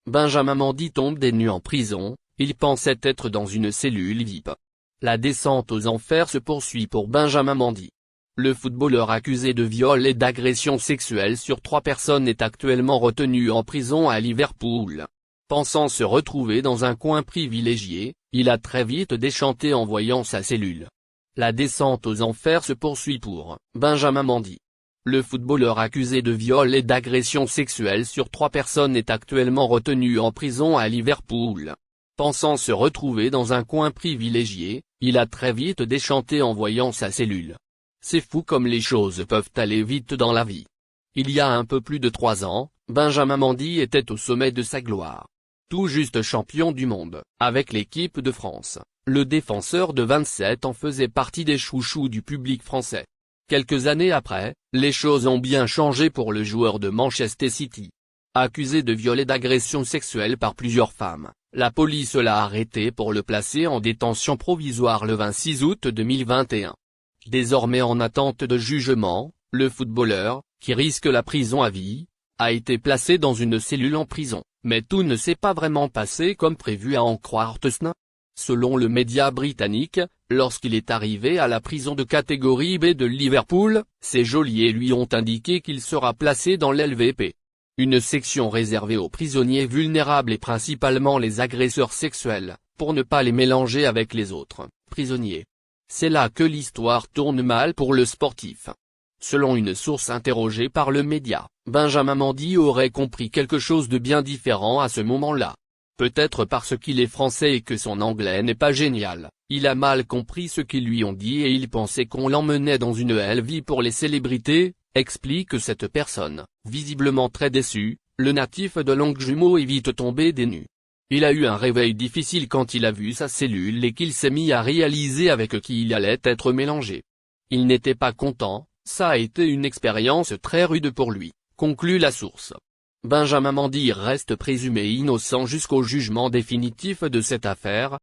Benjamin Mendy tombe des nues en prison, il pensait être dans une cellule VIP. La descente aux enfers se poursuit pour Benjamin Mendy. Le footballeur accusé de viol et d'agression sexuelle sur 3 personnes est actuellement retenu en prison à Liverpool. Pensant se retrouver dans un coin privilégié, il a très vite déchanté en voyant sa cellule. La descente aux enfers se poursuit pour Benjamin Mendy. Le footballeur accusé de viol et d'agression sexuelle sur 3 personnes est actuellement retenu en prison à Liverpool. Pensant se retrouver dans un coin privilégié, il a très vite déchanté en voyant sa cellule. C'est fou comme les choses peuvent aller vite dans la vie. Il y a un peu plus de 3 ans, Benjamin Mendy était au sommet de sa gloire. Tout juste champion du monde, avec l'équipe de France, le défenseur de 27 ans faisait partie des chouchous du public français. Quelques années après, les choses ont bien changé pour le joueur de Manchester City. Accusé de viol et d'agression sexuelle par plusieurs femmes, la police l'a arrêté pour le placer en détention provisoire le 26 août 2021. Désormais en attente de jugement, le footballeur, qui risque la prison à vie, a été placé dans une cellule en prison, mais tout ne s'est pas vraiment passé comme prévu à en croire The. Selon le média britannique, lorsqu'il est arrivé à la prison de catégorie B de Liverpool, ses geôliers lui ont indiqué qu'il sera placé dans l'LVP. Une section réservée aux prisonniers vulnérables et principalement les agresseurs sexuels, pour ne pas les mélanger avec les autres prisonniers. C'est là que l'histoire tourne mal pour le sportif. Selon une source interrogée par le média, Benjamin Mendy aurait compris quelque chose de bien différent à ce moment-là. Peut-être parce qu'il est français et que son anglais n'est pas génial, il a mal compris ce qu'ils lui ont dit et il pensait qu'on l'emmenait dans une LV pour les célébrités, explique cette personne. Visiblement très déçu, le natif de Longjumeau est vite tombé des nues. Il a eu un réveil difficile quand il a vu sa cellule et qu'il s'est mis à réaliser avec qui il allait être mélangé. Il n'était pas content, ça a été une expérience très rude pour lui, conclut la source. Benjamin Mendy reste présumé innocent jusqu'au jugement définitif de cette affaire,